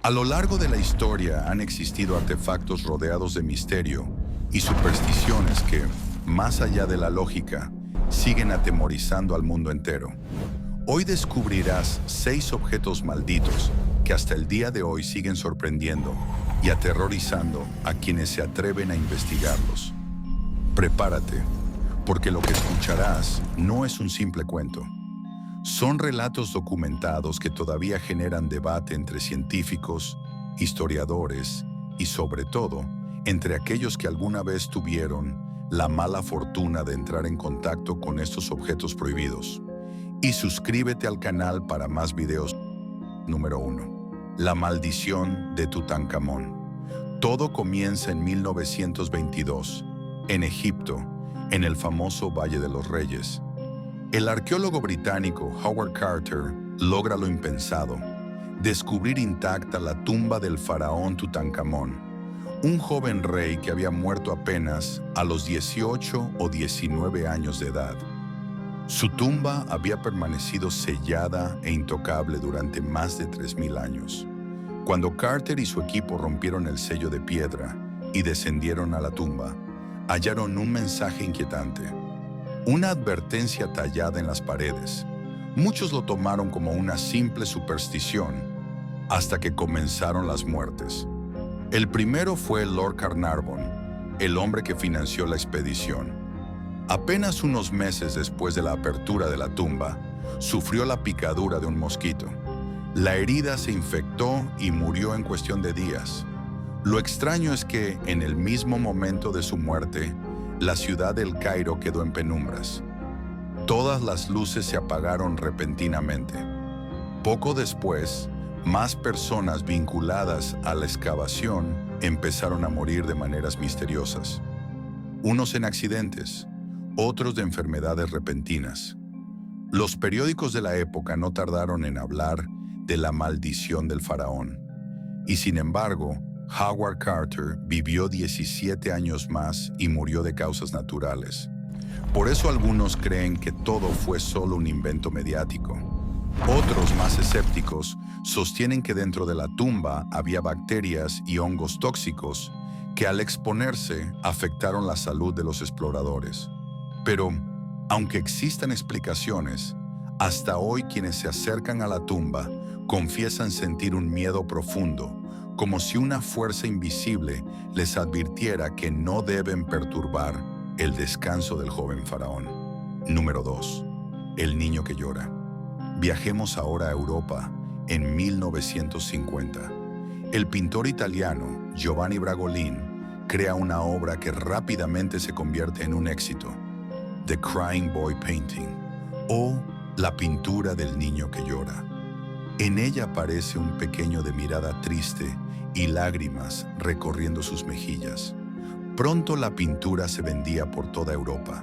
A lo largo de la historia han existido artefactos rodeados de misterio y supersticiones que, más allá de la lógica, siguen atemorizando al mundo entero. Hoy descubrirás 6 objetos malditos que hasta el día de hoy siguen sorprendiendo y aterrorizando a quienes se atreven a investigarlos. Prepárate, porque lo que escucharás no es un simple cuento. Son relatos documentados que todavía generan debate entre científicos, historiadores y, sobre todo, entre aquellos que alguna vez tuvieron la mala fortuna de entrar en contacto con estos objetos prohibidos. Y suscríbete al canal para más videos. Número 1. La maldición de Tutankamón. Todo comienza en 1922, en Egipto, en el famoso Valle de los Reyes. El arqueólogo británico Howard Carter logra lo impensado: descubrir intacta la tumba del faraón Tutankamón, un joven rey que había muerto apenas a los 18 o 19 años de edad. Su tumba había permanecido sellada e intocable durante más de 3000 años. Cuando Carter y su equipo rompieron el sello de piedra y descendieron a la tumba, hallaron un mensaje inquietante, una advertencia tallada en las paredes. Muchos lo tomaron como una simple superstición, hasta que comenzaron las muertes. El primero fue Lord Carnarvon, el hombre que financió la expedición. Apenas unos meses después de la apertura de la tumba, sufrió la picadura de un mosquito. La herida se infectó y murió en cuestión de días. Lo extraño es que, en el mismo momento de su muerte, la ciudad del Cairo quedó en penumbras. Todas las luces se apagaron repentinamente. Poco después, más personas vinculadas a la excavación empezaron a morir de maneras misteriosas. Unos en accidentes, otros de enfermedades repentinas. Los periódicos de la época no tardaron en hablar de la maldición del faraón. Y sin embargo, Howard Carter vivió 17 años más y murió de causas naturales. Por eso algunos creen que todo fue solo un invento mediático. Otros, más escépticos, sostienen que dentro de la tumba había bacterias y hongos tóxicos que, al exponerse, afectaron la salud de los exploradores. Pero, aunque existan explicaciones, hasta hoy quienes se acercan a la tumba confiesan sentir un miedo profundo, como si una fuerza invisible les advirtiera que no deben perturbar el descanso del joven faraón. Número 2. El niño que llora. Viajemos ahora a Europa en 1950. El pintor italiano Giovanni Bragolin crea una obra que rápidamente se convierte en un éxito: The Crying Boy Painting, o la pintura del niño que llora. En ella aparece un pequeño de mirada triste y lágrimas recorriendo sus mejillas. Pronto la pintura se vendía por toda Europa.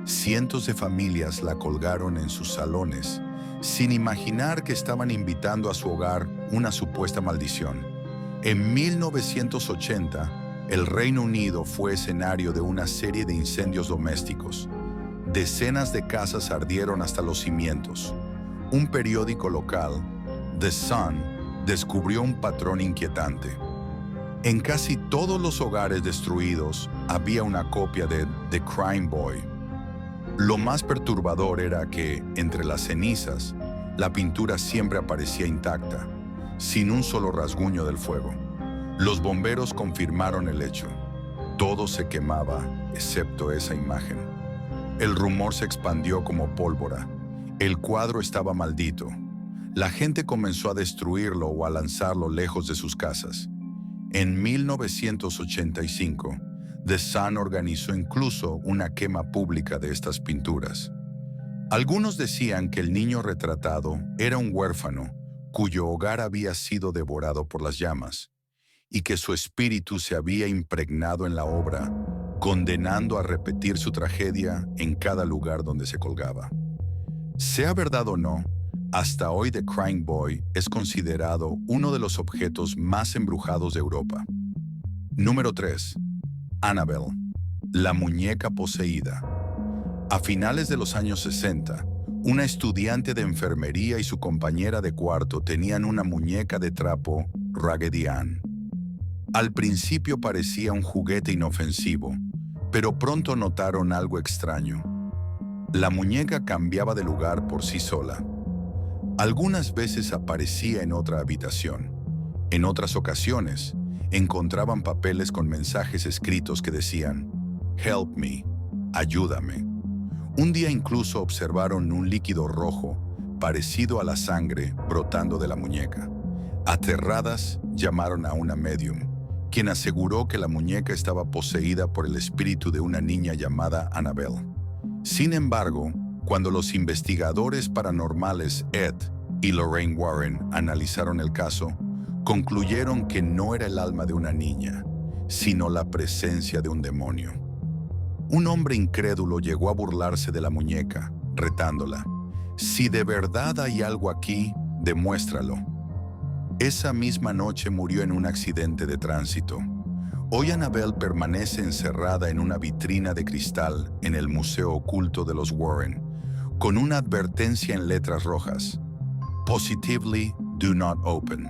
Cientos de familias la colgaron en sus salones, sin imaginar que estaban invitando a su hogar una supuesta maldición. En 1980, el Reino Unido fue escenario de una serie de incendios domésticos. Decenas de casas ardieron hasta los cimientos. Un periódico local, The Sun, descubrió un patrón inquietante. En casi todos los hogares destruidos había una copia de The Crying Boy. Lo más perturbador era que, entre las cenizas, la pintura siempre aparecía intacta, sin un solo rasguño del fuego. Los bomberos confirmaron el hecho. Todo se quemaba, excepto esa imagen. El rumor se expandió como pólvora. El cuadro estaba maldito. La gente comenzó a destruirlo o a lanzarlo lejos de sus casas. En 1985, The Sun organizó incluso una quema pública de estas pinturas. Algunos decían que el niño retratado era un huérfano cuyo hogar había sido devorado por las llamas y que su espíritu se había impregnado en la obra, condenando a repetir su tragedia en cada lugar donde se colgaba. Sea verdad o no, hasta hoy The Crying Boy es considerado uno de los objetos más embrujados de Europa. Número 3. Annabelle, la muñeca poseída. A finales de los años 60, Una estudiante de enfermería y su compañera de cuarto tenían una muñeca de trapo Raggedy Ann. Al principio parecía un juguete inofensivo, pero pronto notaron algo extraño. La muñeca cambiaba de lugar por sí sola. Algunas veces aparecía en otra habitación. En otras ocasiones, encontraban papeles con mensajes escritos que decían, "Help me", ayúdame. Un día incluso observaron un líquido rojo, parecido a la sangre, brotando de la muñeca. Aterradas, llamaron a una medium, quien aseguró que la muñeca estaba poseída por el espíritu de una niña llamada Annabelle. Sin embargo, cuando los investigadores paranormales Ed y Lorraine Warren analizaron el caso, concluyeron que no era el alma de una niña, sino la presencia de un demonio. Un hombre incrédulo llegó a burlarse de la muñeca, retándola. "Si de verdad hay algo aquí, demuéstralo". Esa misma noche murió en un accidente de tránsito. Hoy Annabelle permanece encerrada en una vitrina de cristal en el Museo Oculto de los Warren, con una advertencia en letras rojas: "Positively do not open".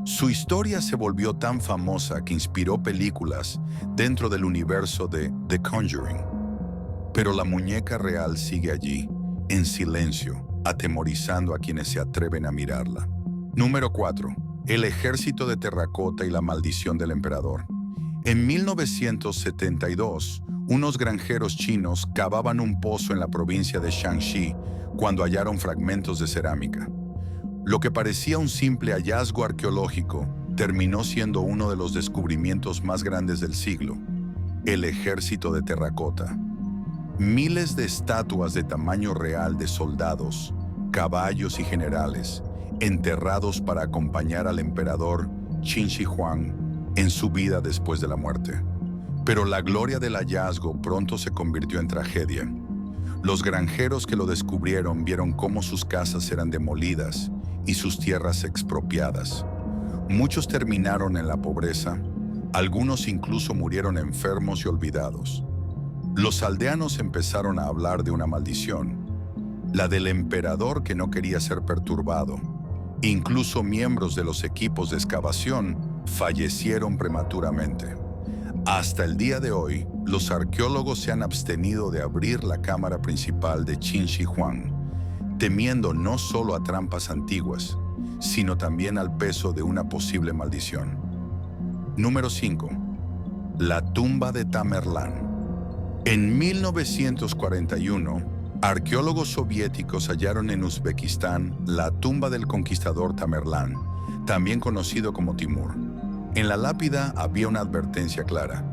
Su historia se volvió tan famosa que inspiró películas dentro del universo de The Conjuring. Pero la muñeca real sigue allí, en silencio, atemorizando a quienes se atreven a mirarla. Número 4. El ejército de terracota y la maldición del emperador. En 1972, unos granjeros chinos cavaban un pozo en la provincia de Shaanxi cuando hallaron fragmentos de cerámica. Lo que parecía un simple hallazgo arqueológico terminó siendo uno de los descubrimientos más grandes del siglo: el ejército de terracota. Miles de estatuas de tamaño real de soldados, caballos y generales, enterrados para acompañar al emperador Qin Shi Huang en su vida después de la muerte. Pero la gloria del hallazgo pronto se convirtió en tragedia. Los granjeros que lo descubrieron vieron cómo sus casas eran demolidas y sus tierras expropiadas. Muchos terminaron en la pobreza, algunos incluso murieron enfermos y olvidados. Los aldeanos empezaron a hablar de una maldición, la del emperador que no quería ser perturbado. Incluso miembros de los equipos de excavación fallecieron prematuramente. Hasta el día de hoy, los arqueólogos se han abstenido de abrir la cámara principal de Qin Shi Huang, temiendo no solo a trampas antiguas, sino también al peso de una posible maldición. Número 5. La tumba de Tamerlán. En 1941, arqueólogos soviéticos hallaron en Uzbekistán la tumba del conquistador Tamerlán, también conocido como Timur. En la lápida había una advertencia clara: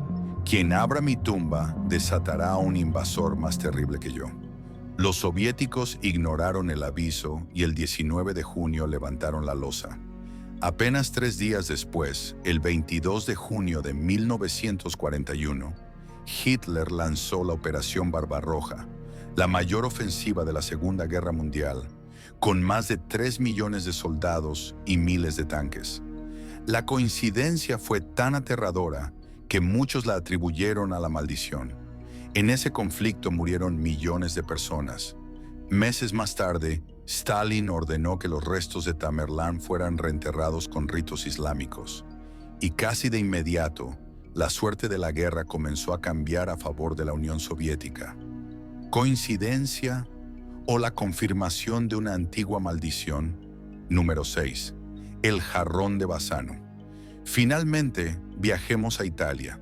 "Quien abra mi tumba desatará a un invasor más terrible que yo". Los soviéticos ignoraron el aviso y el 19 de junio levantaron la losa. Apenas 3 días después, el 22 de junio de 1941, Hitler lanzó la Operación Barbarroja, la mayor ofensiva de la Segunda Guerra Mundial, con más de 3 millones de soldados y miles de tanques. La coincidencia fue tan aterradora que muchos la atribuyeron a la maldición. En ese conflicto murieron millones de personas. Meses más tarde, Stalin ordenó que los restos de Tamerlán fueran reenterrados con ritos islámicos. Y casi de inmediato, la suerte de la guerra comenzó a cambiar a favor de la Unión Soviética. ¿Coincidencia o la confirmación de una antigua maldición? Número 6. El jarrón de Bassano. Finalmente, viajemos a Italia.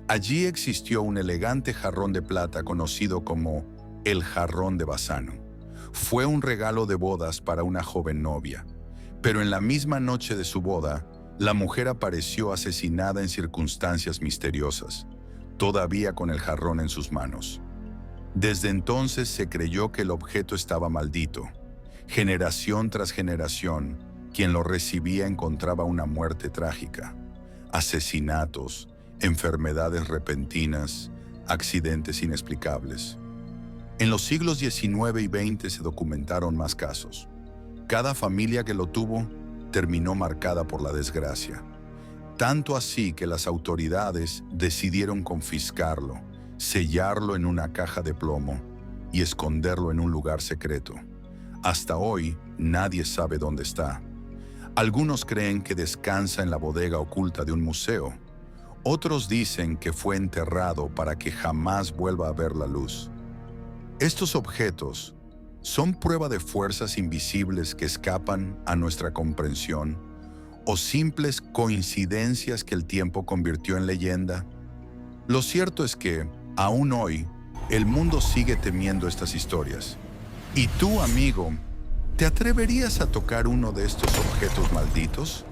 Allí existió un elegante jarrón de plata conocido como el jarrón de Bassano. Fue un regalo de bodas para una joven novia, pero en la misma noche de su boda, la mujer apareció asesinada en circunstancias misteriosas, todavía con el jarrón en sus manos. Desde entonces se creyó que el objeto estaba maldito. Generación tras generación, quien lo recibía encontraba una muerte trágica: asesinatos, enfermedades repentinas, accidentes inexplicables. En los siglos XIX y XX se documentaron más casos. Cada familia que lo tuvo terminó marcada por la desgracia. Tanto así que las autoridades decidieron confiscarlo, sellarlo en una caja de plomo y esconderlo en un lugar secreto. Hasta hoy, nadie sabe dónde está. Algunos creen que descansa en la bodega oculta de un museo. Otros dicen que fue enterrado para que jamás vuelva a ver la luz. Estos objetos son prueba de fuerzas invisibles que escapan a nuestra comprensión o simples coincidencias que el tiempo convirtió en leyenda. Lo cierto es que, aún hoy, el mundo sigue temiendo estas historias. ¿Y tú, amigo, te atreverías a tocar uno de estos objetos malditos?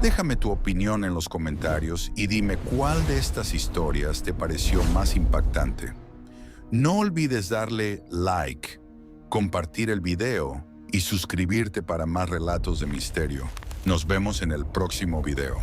Déjame tu opinión en los comentarios y dime cuál de estas historias te pareció más impactante. No olvides darle like, compartir el video y suscribirte para más relatos de misterio. Nos vemos en el próximo video.